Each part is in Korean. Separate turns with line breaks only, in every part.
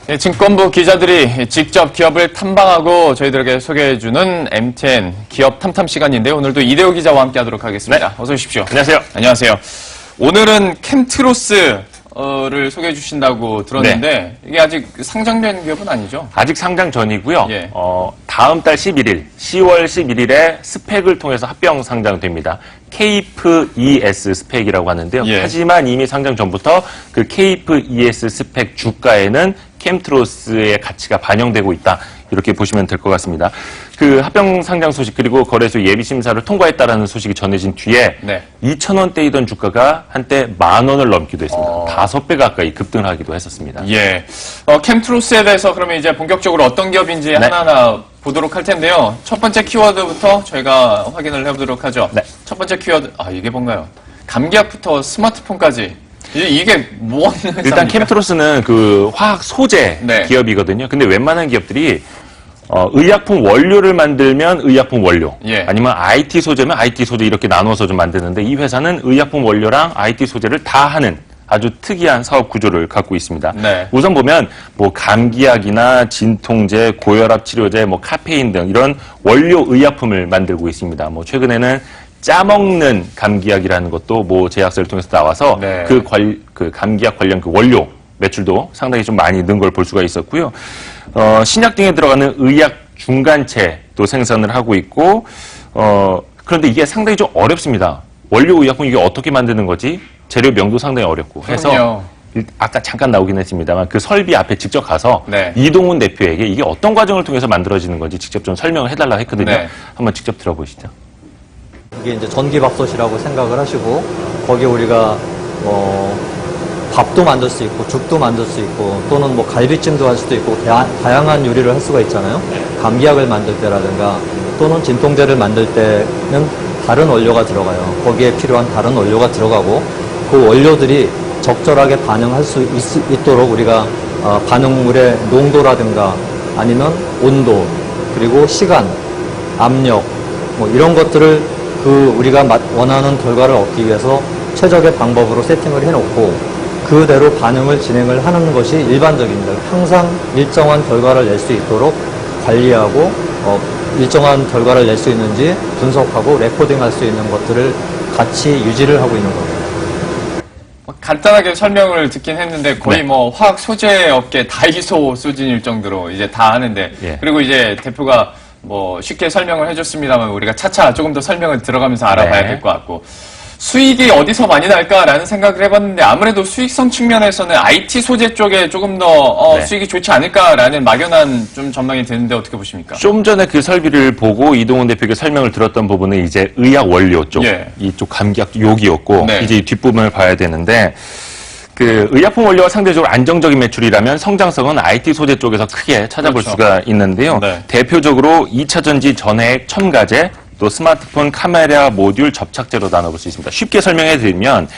네, 증권부 기자들이 직접 기업을 탐방하고 저희들에게 소개해주는 MTN 기업 탐탐 시간인데요. 오늘도 이대호 기자와 함께하도록 하겠습니다. 네. 어서 오십시오.
안녕하세요.
안녕하세요. 오늘은 캠트로스를 소개해 주신다고 들었는데 네. 이게 아직 상장된 기업은 아니죠?
아직 상장 전이고요.
예.
다음 달 11일, 10월 11일에 스펙을 통해서 합병 상장됩니다. 케이프 ES 스펙이라고 하는데요.
예.
하지만 이미 상장 전부터 그 케이프 ES 스펙 주가에는 캠트로스의 가치가 반영되고 있다. 이렇게 보시면 될 것 같습니다. 그 합병 상장 소식 그리고 거래소 예비 심사를 통과했다라는 소식이 전해진 뒤에
네.
2,000원대이던 주가가 한때 10,000원을 넘기도 했습니다. 5배 가까이 급등하기도 했었습니다.
예. 캠트로스에 대해서 그러면 이제 본격적으로 어떤 기업인지
네.
하나하나 보도록 할 텐데요. 첫 번째 키워드부터 저희가 확인을 해보도록 하죠.
네.
첫 번째 키워드, 이게 뭔가요? 감기약부터 스마트폰까지. 이게 뭔 회사입니까?
일단 캠트로스는 그 화학 소재
네.
기업이거든요. 근데 웬만한 기업들이 의약품 원료를 만들면 의약품 원료,
예.
아니면 IT 소재면 IT 소재 이렇게 나눠서 좀 만드는데 이 회사는 의약품 원료랑 IT 소재를 다 하는 아주 특이한 사업 구조를 갖고 있습니다.
네.
우선 보면 뭐 감기약이나 진통제, 고혈압 치료제, 뭐 카페인 등 이런 원료 의약품을 만들고 있습니다. 뭐 최근에는 짜먹는 감기약이라는 것도 뭐 제약사를 통해서 나와서
네.
그 감기약 관련 그 원료 매출도 상당히 좀 많이 는 걸 볼 수가 있었고요. 신약 등에 들어가는 의약 중간체도 생산을 하고 있고, 그런데 이게 상당히 좀 어렵습니다. 원료 의약품 이게 어떻게 만드는 거지? 재료명도 상당히 어렵고 해서
그럼요.
아까 잠깐 나오긴 했습니다.만 그 설비 앞에 직접 가서
네.
이동훈 대표에게 이게 어떤 과정을 통해서 만들어지는 건지 직접 좀 설명을 해달라고 했거든요.
네.
한번 직접 들어보시죠.
이게 이제 전기밥솥이라고 생각을 하시고 거기에 우리가 밥도 만들 수 있고 죽도 만들 수 있고 또는 뭐 갈비찜도 할 수도 있고 다양한 요리를 할 수가 있잖아요. 감기약을 만들 때라든가 또는 진통제를 만들 때는 다른 원료가 들어가요. 거기에 필요한 다른 원료가 들어가고 그 원료들이 적절하게 반응할 수 있도록 우리가 반응물의 농도라든가 아니면 온도 그리고 시간, 압력 뭐 이런 것들을 우리가 원하는 결과를 얻기 위해서 최적의 방법으로 세팅을 해놓고 그대로 반응을 진행을 하는 것이 일반적입니다. 항상 일정한 결과를 낼 수 있도록 관리하고 일정한 결과를 낼 수 있는지 분석하고 레코딩할 수 있는 것들을 같이 유지를 하고 있는 겁니다.
간단하게 설명을 듣긴 했는데 거의
네.
뭐 화학 소재 업계 다이소 수준일 정도로 이제 다 하는데
예.
그리고 이제 대표가 뭐 쉽게 설명을 해줬습니다만 우리가 차차 조금 더 설명을 들어가면서 알아봐야
네.
될 것 같고 수익이 어디서 많이 날까라는 생각을 해봤는데 아무래도 수익성 측면에서는 IT 소재 쪽에 조금 더
네.
수익이 좋지 않을까라는 막연한 좀 전망이 드는데 어떻게 보십니까?
좀 전에 그 설비를 보고 이동훈 대표에게 설명을 들었던 부분은 이제 의약 원료 쪽,
예.
이쪽 감기약 욕이었고
네.
이제 이 뒷부분을 봐야 되는데 그 의약품 원료가 상대적으로 안정적인 매출이라면 성장성은 IT 소재 쪽에서 크게 찾아볼
그렇죠.
수가 있는데요.
네.
대표적으로 2차전지 전해액 첨가제, 또 스마트폰 카메라 모듈 접착제로 나눠볼 수 있습니다. 쉽게 설명해 드리면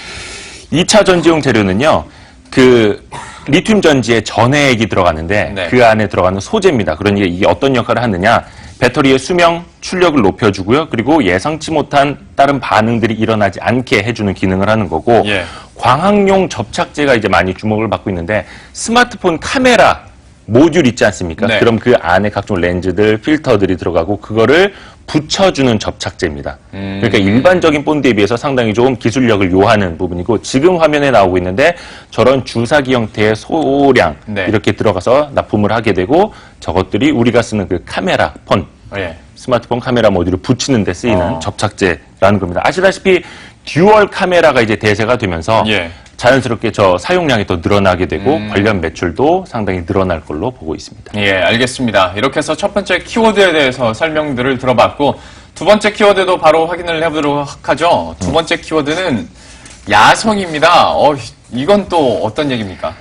2차 전지용 재료는요. 그 리튬 전지에 전해액이 들어가는데
네.
그 안에 들어가는 소재입니다. 그러니까 이게 어떤 역할을 하느냐. 배터리의 수명, 출력을 높여주고요. 그리고 예상치 못한 다른 반응들이 일어나지 않게 해주는 기능을 하는 거고
예.
광학용 접착제가 이제 많이 주목을 받고 있는데 스마트폰 카메라 모듈 있지 않습니까?
네.
그럼 그 안에 각종 렌즈들, 필터들이 들어가고 그거를 붙여주는 접착제입니다. 그러니까 일반적인 본드에 비해서 상당히 좀 기술력을 요하는 부분이고 지금 화면에 나오고 있는데 저런 주사기 형태의 소량
네.
이렇게 들어가서 납품을 하게 되고 저것들이 우리가 쓰는 그 카메라 폰
예.
스마트폰 카메라 모듈을 붙이는 데 쓰이는 접착제라는 겁니다. 아시다시피 듀얼 카메라가 이제 대세가 되면서
예.
자연스럽게 저 사용량이 또 늘어나게 되고 관련 매출도 상당히 늘어날 걸로 보고 있습니다.
예, 알겠습니다. 이렇게 해서 첫 번째 키워드에 대해서 설명들을 들어봤고 두 번째 키워드도 바로 확인을 해보도록 하죠. 두 번째 키워드는 야성입니다. 이건 또 어떤 얘기입니까?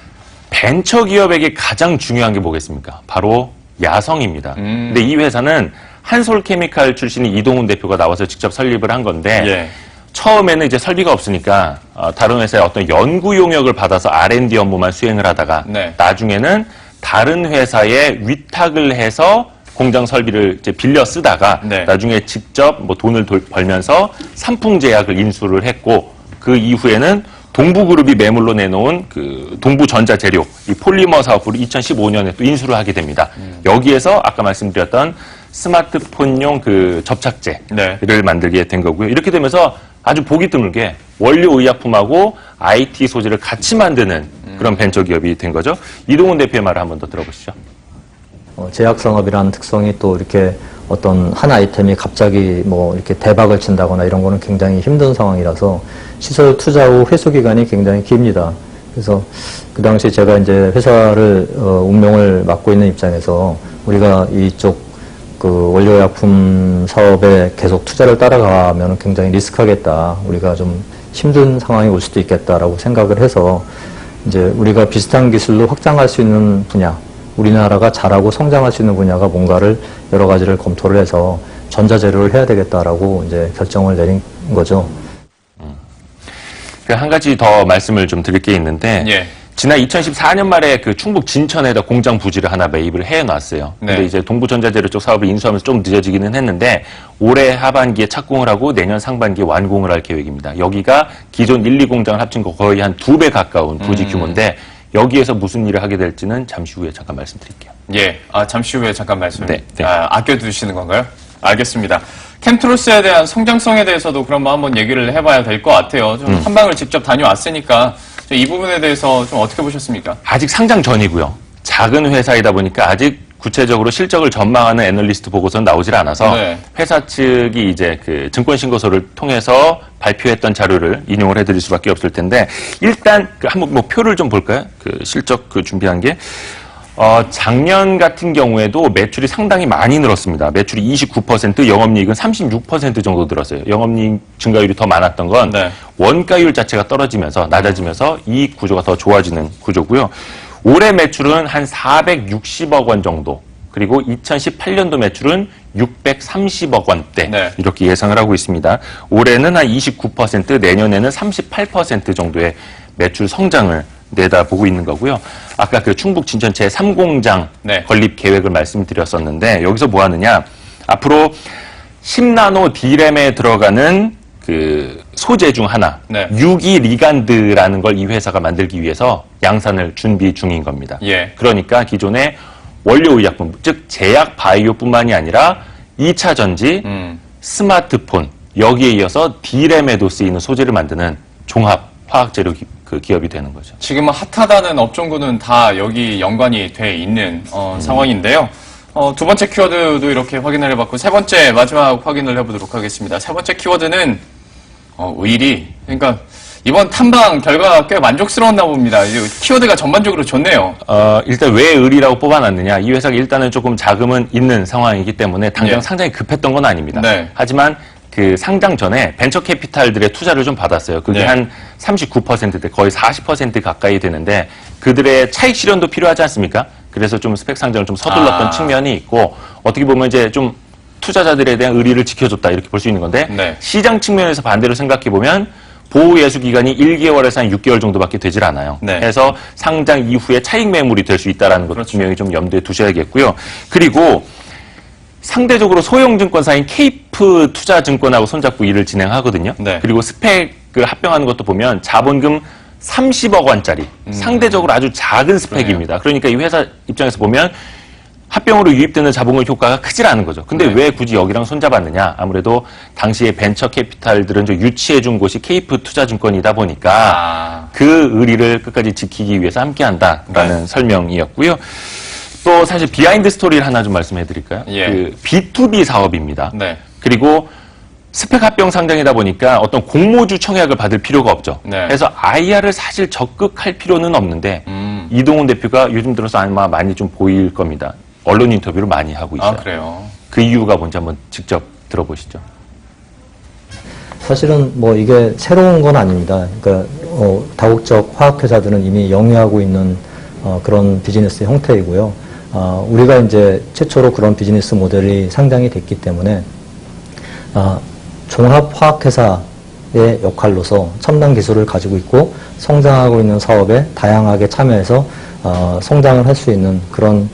벤처 기업에게 가장 중요한 게 뭐겠습니까? 바로 야성입니다. 근데 이 회사는 한솔케미칼 출신인 이동훈 대표가 나와서 직접 설립을 한 건데
예.
처음에는 이제 설비가 없으니까 다른 회사의 어떤 연구 용역을 받아서 R&D 업무만 수행을 하다가
네.
나중에는 다른 회사에 위탁을 해서 공장 설비를 이제 빌려 쓰다가
네.
나중에 직접 뭐 돈을 벌면서 삼풍제약을 인수를 했고 그 이후에는 동부그룹이 매물로 내놓은 그 동부전자재료, 이 폴리머 사업부를 2015년에 또 인수를 하게 됩니다. 여기에서 아까 말씀드렸던 스마트폰용 그 접착제를
네.
만들게 된 거고요. 이렇게 되면서 아주 보기 드물게 원료 의약품하고 IT 소재를 같이 만드는 그런 벤처 기업이 된 거죠. 이동훈 대표의 말을 한번 더 들어보시죠.
제약산업이라는 특성이 또 이렇게 어떤 한 아이템이 갑자기 뭐 이렇게 대박을 친다거나 이런 거는 굉장히 힘든 상황이라서 시설 투자 후 회수 기간이 굉장히 깁니다. 그래서 그 당시 제가 이제 회사를 운명을 맡고 있는 입장에서 우리가 이쪽 그 원료약품 사업에 계속 투자를 따라가면 굉장히 리스크하겠다. 우리가 좀 힘든 상황이 올 수도 있겠다라고 생각을 해서 이제 우리가 비슷한 기술로 확장할 수 있는 분야, 우리나라가 잘하고 성장할 수 있는 분야가 뭔가를 여러 가지를 검토를 해서 전자재료를 해야 되겠다라고 이제 결정을 내린 거죠.
한 가지 더 말씀을 좀 드릴 게 있는데
예.
지난 2014년 말에 그 충북 진천에다 공장 부지를 하나 매입을 해놨어요. 근데
네.
이제 동부전자재료 쪽 사업을 인수하면서 좀 늦어지기는 했는데 올해 하반기에 착공을 하고 내년 상반기에 완공을 할 계획입니다. 여기가 기존 1, 2공장을 합친 거 거의 한 2배 가까운 부지 규모인데 여기에서 무슨 일을 하게 될지는 잠시 후에 잠깐 말씀드릴게요.
예, 잠시 후에 잠깐 말씀
네, 네.
아껴두시는 건가요? 알겠습니다. 캠트로스에 대한 성장성에 대해서도 그럼 한번 얘기를 해봐야 될 것 같아요. 좀 탐방을 직접 다녀왔으니까 이 부분에 대해서 좀 어떻게 보셨습니까?
아직 상장 전이고요. 작은 회사이다 보니까 아직 구체적으로 실적을 전망하는 애널리스트 보고서는 나오질 않아서
네.
회사 측이 이제 그 증권신고서를 통해서 발표했던 자료를 인용을 해드릴 수밖에 없을 텐데 일단 그 한번 뭐 표를 좀 볼까요? 그 실적 그 준비한 게 작년 같은 경우에도 매출이 상당히 많이 늘었습니다. 매출이 29%, 영업이익은 36% 정도 늘었어요. 영업이익 증가율이 더 많았던 건
네.
원가율 자체가 떨어지면서 낮아지면서 이익 구조가 더 좋아지는 구조고요. 올해 매출은 한 460억 원 정도, 그리고 2018년도 매출은 630억 원대
네.
이렇게 예상을 하고 있습니다. 올해는 한 29%, 내년에는 38% 정도의 매출 성장을 내다보고 있는 거고요. 아까 그 충북 진천체 3공장
네.
건립 계획을 말씀드렸었는데 여기서 뭐 하느냐? 앞으로 10나노 D램에 들어가는 그 소재 중 하나,
네.
유기 리간드라는 걸 이 회사가 만들기 위해서 양산을 준비 중인 겁니다.
예.
그러니까 기존의 원료 의약품, 즉 제약 바이오뿐만이 아니라 2차 전지, 스마트폰, 여기에 이어서 D램에도 쓰이는 소재를 만드는 종합 화학재료 그 기업이 되는 거죠.
지금은 핫하다는 업종군은 다 여기 연관이 돼 있는 상황인데요. 두 번째 키워드도 이렇게 확인을 해봤고 세 번째 마지막 확인을 해보도록 하겠습니다. 세 번째 키워드는 의리. 그러니까 이번 탐방 결과가 꽤 만족스러웠나 봅니다. 키워드가 전반적으로 좋네요.
일단 왜 의리라고 뽑아놨느냐. 이 회사가 일단은 조금 자금은 있는 상황이기 때문에 당장
예.
상장이 급했던 건 아닙니다.
네.
하지만 그 상장 전에 벤처 캐피탈들의 투자를 좀 받았어요. 그게
네.
한 39%대 거의 40% 가까이 되는데 그들의 차익 실현도 필요하지 않습니까? 그래서 좀 스펙 상장을 좀 서둘렀던 측면이 있고 어떻게 보면 이제 좀 투자자들에 대한 의리를 지켜줬다 이렇게 볼 수 있는 건데
네.
시장 측면에서 반대로 생각해 보면 보호 예수 기간이 1개월에서 한 6개월 정도밖에 되질 않아요.
네.
그래서 상장 이후에 차익 매물이 될 수 있다라는 것도 분명히 좀 염두에 두셔야겠고요. 그리고 상대적으로 소형 증권사인 케이프 투자증권하고 손잡고 일을 진행하거든요.
네.
그리고 스펙을 합병하는 것도 보면 자본금 30억 원짜리 상대적으로 아주 작은 스펙입니다. 그러니까 이 회사 입장에서 보면 합병으로 유입되는 자본금 효과가 크질 않은 거죠. 근데
네.
왜 굳이 여기랑 손잡았느냐? 아무래도 당시에 벤처 캐피탈들은 좀 유치해준 곳이 케이프 투자증권이다 보니까 그 의리를 끝까지 지키기 위해서 함께한다라는
네.
설명이었고요. 또 사실 비하인드 스토리를 하나 좀 말씀해 드릴까요?
예.
그 B2B 사업입니다.
네.
그리고 스펙 합병 상장이다 보니까 어떤 공모주 청약을 받을 필요가 없죠.
네.
그래서 IR을 사실 적극할 필요는 없는데 이동훈 대표가 요즘 들어서 아마 많이 좀 보일 겁니다. 언론 인터뷰를 많이 하고 있어요.
그래요.
그 이유가 뭔지 한번 직접 들어보시죠.
사실은 뭐 이게 새로운 건 아닙니다. 그러니까 다국적 화학회사들은 이미 영위하고 있는 그런 비즈니스 형태이고요. 우리가 이제 최초로 그런 비즈니스 모델이 상장이 됐기 때문에 종합화학회사의 역할로서 첨단 기술을 가지고 있고 성장하고 있는 사업에 다양하게 참여해서 성장을 할 수 있는 그런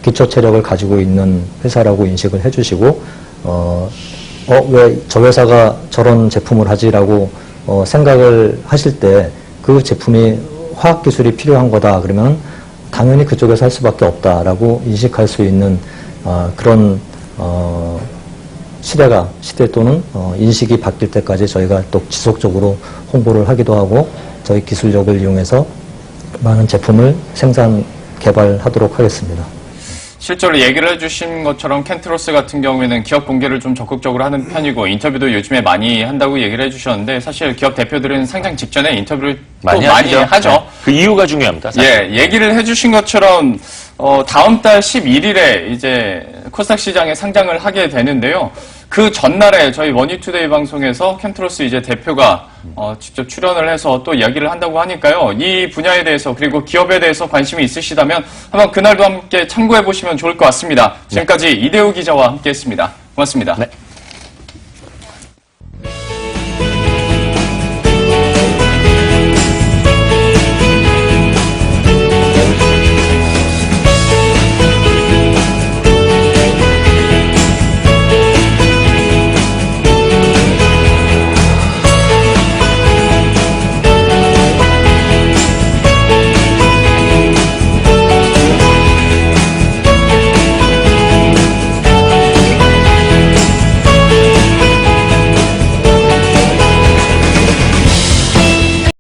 기초 체력을 가지고 있는 회사라고 인식을 해주시고 왜 저 회사가 저런 제품을 하지라고 생각을 하실 때 그 제품이 화학기술이 필요한 거다 그러면 당연히 그쪽에서 할 수밖에 없다라고 인식할 수 있는 그런 시대 또는 인식이 바뀔 때까지 저희가 또 지속적으로 홍보를 하기도 하고 저희 기술력을 이용해서 많은 제품을 생산 개발하도록 하겠습니다.
실제로 얘기를 해주신 것처럼 켄트로스 같은 경우에는 기업 공개를 좀 적극적으로 하는 편이고 인터뷰도 요즘에 많이 한다고 얘기를 해주셨는데 사실 기업 대표들은 상장 직전에 인터뷰를 또 많이 하죠.
네. 그 이유가 중요합니다. 사실.
예, 얘기를 해주신 것처럼 다음 달 11일에 이제 코스닥 시장에 상장을 하게 되는데요. 그 전날에 저희 머니투데이 방송에서 켄트로스 이제 대표가 직접 출연을 해서 또 이야기를 한다고 하니까요. 이 분야에 대해서 그리고 기업에 대해서 관심이 있으시다면 한번 그날도 함께 참고해 보시면 좋을 것 같습니다. 지금까지 이대우 기자와 함께했습니다. 고맙습니다.
네.